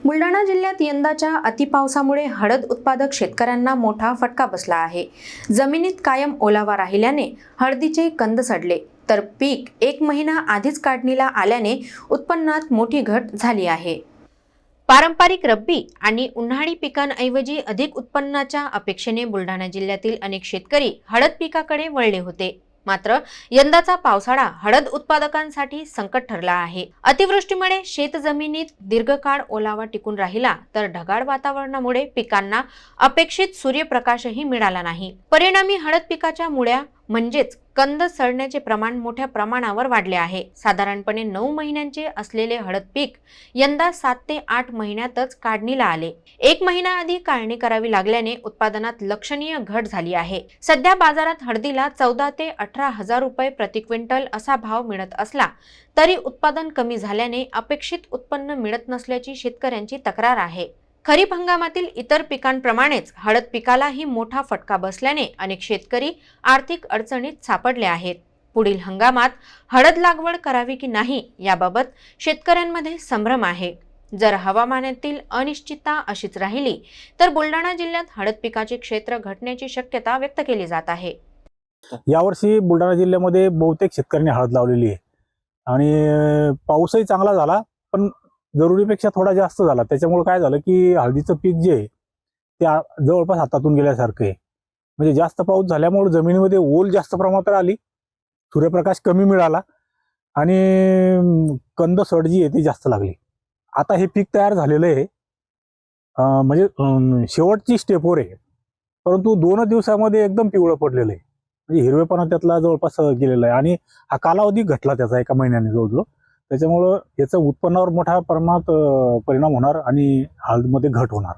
बुलढाणा जिल्ह्यात यंदाच्या अतिपावसामुळे हळद उत्पादक शेतकऱ्यांना मोठा फटका बसला आहे। जमिनीत कायम ओलावा राहिल्याने हळदीचे कंद सडले, तर पीक 1 महिना आधीच काढणीला आल्याने उत्पन्नात मोठी घट झाली आहे। पारंपरिक रब्बी आणि उन्हाळी पिकांऐवजी अधिक उत्पन्नाच्या अपेक्षेने बुलढाणा जिल्ह्यातील अनेक शेतकरी हळद पिकाकडे वळले होते। मात्र यंदाचा पावसाळा हळद उत्पादकांसाठी संकट ठरला आहे। अतिवृष्टीमुळे शेतजमिनीत दीर्घकाळ ओलावा टिकून राहिला, तर ढगाळ वातावरणामुळे पिकांना अपेक्षित सूर्यप्रकाशही मिळाला नाही। परिणामी हळद पिकाच्या मुळ्या म्हणजेच कंद सडण्याचे प्रमाण मोठ्या प्रमाणावर वाढले आहे। साधारणपणे 9 महिन्यांचे असलेले हळद पीक यंदा 7 ते 8 महिन्यातच काढणीला आले। 1 महिना आधी काढणी करावी लागल्याने उत्पादनात लक्षणीय घट झाली आहे। सध्या बाजारात हळदीला 14 ते 18 हजार रुपये प्रति क्विंटल असा भाव मिळत असला तरी उत्पादन कमी झाल्याने अपेक्षित उत्पन्न मिळत नसल्याची शेतकऱ्यांची तक्रार आहे। खरीप हंगामातील इतर पिकांप्रमाणेच हळद पिकालाही मोठा फटका बसल्याने अनेक शेतकरी आर्थिक अडचणीत सापडले आहेत। पुढील हंगामात हळद लागवड करावी की नाही याबाबत शेतकऱ्यांमध्ये संभ्रम आहे। जर हवामानातील अनिश्चितता अशीच राहिली तर बुलढाणा जिल्ह्यात हळद पिकाचे क्षेत्र घटण्याची शक्यता व्यक्त केली जात आहे। यावर्षी बुलढाणा जिल्ह्यामध्ये बहुतेक शेतकऱ्यांनी हळद लावलेली आहे आणि पाऊसही चांगला झाला, पण जरुरीपेक्षा थोडा जास्त झाला। त्याच्यामुळे काय झालं की हळदीचं पीक जे आहे ते जवळपास हातातून गेल्यासारखं आहे। म्हणजे जास्त पाऊस झाल्यामुळे जमिनीमध्ये ओल जास्त प्रमाणात आली, सूर्यप्रकाश कमी मिळाला आणि कंद सड जी आहे ती जास्त लागली। आता हे पीक तयार झालेलं आहे, म्हणजे शेवटची स्टेपवर आहे, परंतु 2 दिवसामध्ये एकदम पिवळं पडलेलं आहे। म्हणजे हिरवेपणा त्यातला जवळपास गेलेला आहे आणि हा कालावधी घटला त्याचा 1 महिन्याने जवळजवळ। त्याच्यामुळं याचं उत्पन्नावर मोठ्या प्रमाणात परिणाम होणार आणि हळदमध्ये घट होणार।